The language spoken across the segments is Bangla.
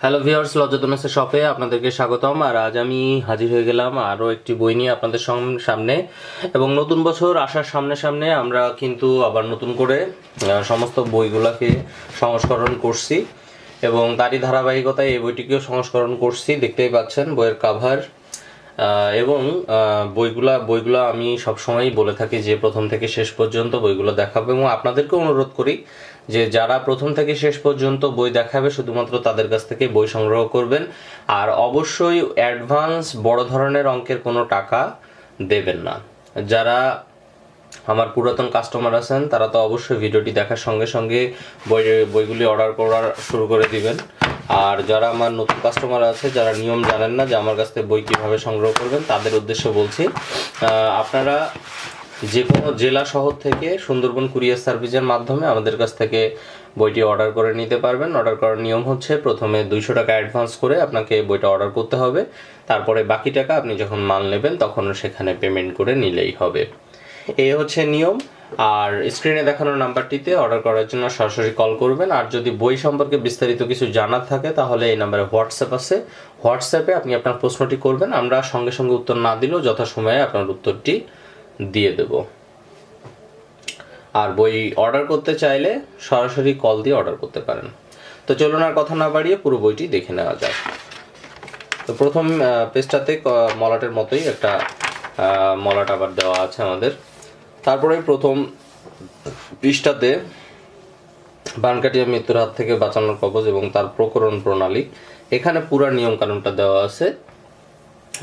হ্যালো ভিউয়ার্স, লজ্জাতনাসের শপে আপনাদেরকে স্বাগতম। আর আজ আমি হাজির হয়ে গেলাম আরও একটি বই নিয়ে আপনাদের সামনে। এবং নতুন বছর আসার সামনে সামনে আমরা কিন্তু আবার নতুন করে সমস্ত বইগুলোকে সংস্করণ করছি এবং তারই ধারাবাহিকতায় এই বইটিকেও সংস্করণ করছি। দেখতেই পাচ্ছেন বইয়ের কাভার। এবং বইগুলো আমি সবসময়ই বলে থাকি যে প্রথম থেকে শেষ পর্যন্ত বইগুলো দেখাবো, এবং আপনাদেরকে অনুরোধ করি যে যারা প্রথম থেকে শেষ পর্যন্ত বই দেখাবে শুধুমাত্র তাদের কাছ থেকে বই সংগ্রহ করবেন। আর অবশ্যই অ্যাডভান্স বড় ধরনের অঙ্কের কোনো টাকা দেবেন না। যারা আমার পুরাতন কাস্টমার আছেন তারা তো অবশ্যই ভিডিওটি দেখার সঙ্গে সঙ্গে বইগুলি অর্ডার করার শুরু করে দিবেন। আর যারা আমার নতুন কাস্টমার আছে, যারা নিয়ম জানেন না যে আমার কাছ থেকে বই কীভাবে সংগ্রহ করবেন, তাদের উদ্দেশ্যে বলছি, আপনারা যে কোনো জেলা শহর থেকে সুন্দরবন কুরিয়ার সার্ভিসের মাধ্যমে আমাদের কাছ থেকে বইটি অর্ডার করে নিতে পারবেন। অর্ডার করার নিয়ম হচ্ছে, প্রথমে 200 টাকা অ্যাডভান্স করে আপনাকে বইটা অর্ডার করতে হবে। তারপরে বাকি টাকা আপনি যখন মাল নেবেন তখন সেখানে পেমেন্ট করে নিলেই হবে। এই হচ্ছে নিয়ম। আর স্ক্রিনে দেখানো নাম্বারটিতে অর্ডার করার জন্য সরাসরি কল করবেন। আর যদি বই সম্পর্কে বিস্তারিত কিছু জানার থাকে তাহলে এই নাম্বারে হোয়াটসঅ্যাপ আছে, হোয়াটসঅ্যাপে আপনি আপনার প্রশ্নটি করবেন। আমরা সঙ্গে সঙ্গে উত্তর না দিলেও যথাসময়ে আপনার উত্তরটি দিয়ে দেব। আর বই অর্ডার করতে চাইলে সরাসরি কল দিয়ে অর্ডার করতে পারেন। তো চলুন আর কথা না বাড়িয়ে পুরো বইটি দেখে নেওয়া যায়। তো প্রথম পেজটাতে মলাটের মতোই একটা মলাট আবার দেওয়া আছে আমাদের। তারপরে প্রথম পৃষ্ঠাতে বানকাটিয়া মৃত্যুর হাত থেকে বাঁচানোর কবচ এবং তার প্রকরণ প্রণালী, এখানে পুরা নিয়ম কানুনটা দেওয়া আছে।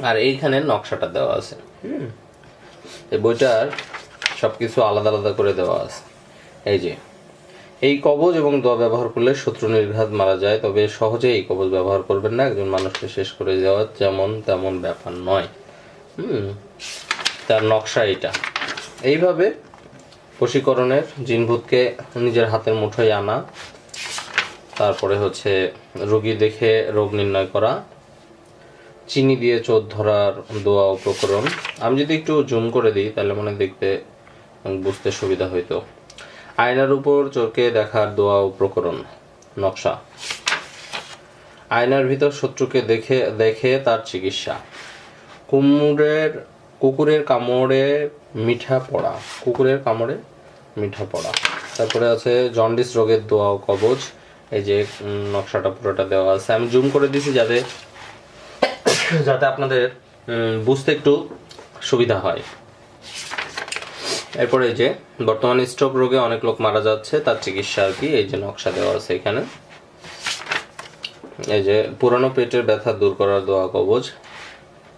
আর এইখানে নকশাটা দেওয়া আছে। এই বইটার সবকিছু আলাদা আলাদা করে দেওয়া আছে। এই যে এই কবচ এবং দোয়া ব্যবহার করলে শত্রু নির্ঘাত মারা যায়, তবে সহজে এই কবচ ব্যবহার করবেন না। একজন মানুষকে শেষ করে যাওয়া যেমন তেমন ব্যাপার নয়। তার নকশা এটা। এইভাবে বশীকরণের জিনভূতকে নিজের হাতের মুঠোয় আনা, তারপরে হচ্ছে রোগী দেখে রোগ নির্ণয় করা, চিনি দিয়ে চোখ ধরার দোয়া ও প্রকরণ। আমি যদি একটু জুম করে দিই তাহলে মনে দেখতে বুঝতে সুবিধা হইতো। আয়নার উপর চোখে দেখার দোয়া ও প্রকরণ নকশা। আয়নার ভিতর শত্রুকে দেখে তার চিকিৎসা। কুকুরের কামড়ে মিঠা পড়া, কুকুরের কামড়ে মিঠা পড়া। তারপরে আছে জন্ডিস রোগের দোয়া ও কবচ। এই যে নকশাটা পুরোটা দেওয়া আছে। আমি জুম করে দিছি যাতে আপনাদের বুঝতে একটু সুবিধা হয়। এরপরে যে বর্তমানে স্ট্রোক রোগে অনেক লোক মারা যাচ্ছে, তার চিকিৎসা আর কি, এই যে নকশা দেওয়া আছে এখানে। এই যে পুরানো পেটের ব্যথা দূর করার দোয়া কবচ,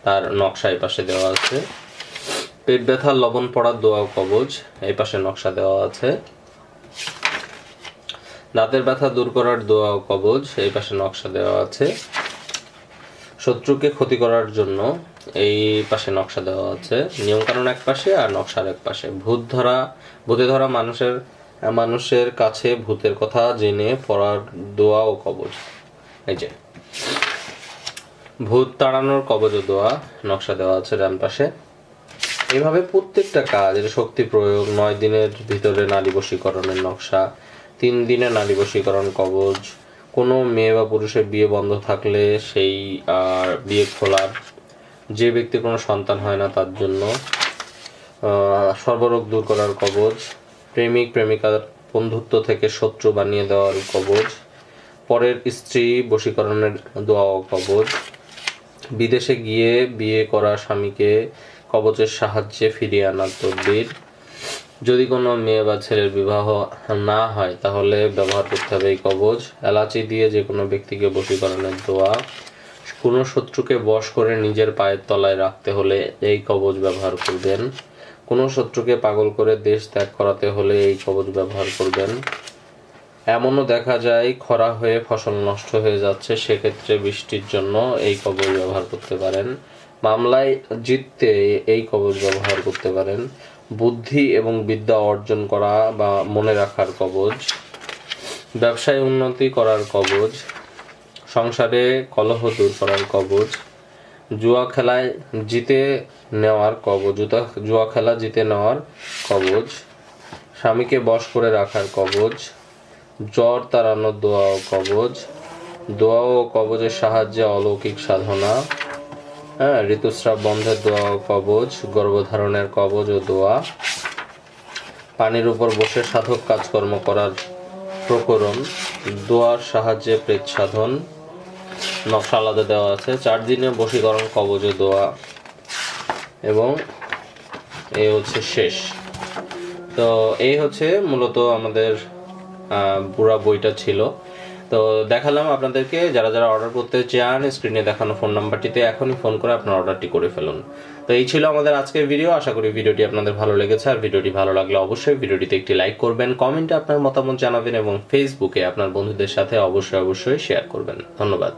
তার নকশা এই পাশে দেওয়া আছে। পেট ব্যথার লবণ পড়ার দোয়া কবচ, এই পাশে নকশা দেওয়া আছে। দাঁতের ব্যথা দূর করার দোয়া কবচ, এই পাশে নকশা দেওয়া আছে। শত্রুকে ক্ষতি করার জন্য এই পাশে নকশা দেওয়া আছে। নিয়মকানুন এক পাশে আর নকশার এক পাশে। ভূতে ধরা মানুষের কাছে ভূতের কথা জেনে পড়ার দোয়া ও কবচ। এই যে ভূত তাড়ানোর কবচ ও দোয়া নকশা দেওয়া আছে ডান পাশে। এইভাবে প্রত্যেকটা কাজ, শক্তি প্রয়োগ, 9 দিনের ভিতরে নারী বশীকরণের নকশা, 3 দিনে নারী বশীকরণ কবচ, কোনো মেয়ে বা পুরুষের বিয়ে বন্ধ থাকলে সেই বিয়ে খোলার, যে ব্যক্তি কোনো সন্তান হয় না তার জন্য, সর্বরোগ দূর করার কবচ, প্রেমিক প্রেমিকার বন্ধুত্ব থেকে শত্রু বানিয়ে দেওয়ার কবচ, পরের স্ত্রী বশীকরণের দোয়া ও কবচ, বিদেশে গিয়ে বিয়ে করা স্বামীকে কবচের সাহায্যে ফিরিয়ে আনার তদবির, যদি কোনো মেয়ে বা ছেলের বিবাহ না হয় তাহলে ব্যবহার করতে হবে এই কবচ, এলাচি দিয়ে যে কোনো ব্যক্তিকে বশীকরণের দোয়া, কোনো শত্রুকে বশ করে নিজের পায়ের তলায় রাখতে হলে এই কবচ ব্যবহার করবেন, কোনো শত্রুকে পাগল করে দেশ ত্যাগ করাতে হলে এই কবচ ব্যবহার করবেন। এমনও দেখা যায় খরা হয়ে ফসল নষ্ট হয়ে যাচ্ছে, সেক্ষেত্রে বৃষ্টির জন্য এই কবচ ব্যবহার করতে পারেন। মামলায় জিততে এই কবচ ব্যবহার করতে পারেন। বুদ্ধি এবং বিদ্যা অর্জন করা বা মনে রাখার কবচ, ব্যবসায় উন্নতি করার কবচ, সংসারে কলহ দূর করার কবচ, জুয়া খেলা জিতে নেওয়ার কবচ, স্বামীকে বশ করে রাখার কবচ, জ্বর তাড়ানোর দোয়া ও কবচ, দোয়া ও কবজের সাহায্যে অলৌকিক সাধনা, হ্যাঁ, ঋতুস্রাব বন্ধের দোয়া ও কবজ, গর্ভধারণের কবজ ও দোয়া, পানির উপর বসে সাধক কাজকর্ম করার প্রকরণ, দোয়ার সাহায্যে প্রেত সাধন, নকশা আলাদা দেওয়া আছে, 4 দিনে বশীকরণ কবজ ও দোয়া, এবং এই হচ্ছে শেষ। তো এই হচ্ছে মূলত আমাদের পুরা বইটা ছিল। তো দেখালাম আপনাদেরকে। যারা যারা অর্ডার করতে চান স্ক্রিনে দেখানো ফোন নাম্বারটিতে এখনই ফোন করে আপনার অর্ডারটি করে ফেলুন। তো এই ছিল আমাদের আজকের ভিডিও। আশা করি ভিডিওটি আপনাদের ভালো লেগেছে। আর ভিডিওটি ভালো লাগলে অবশ্যই ভিডিওটিতে একটি লাইক করবেন, কমেন্টে আপনার মতামত জানাবেন এবং ফেসবুকে আপনার বন্ধুদের সাথে অবশ্যই শেয়ার করবেন। ধন্যবাদ।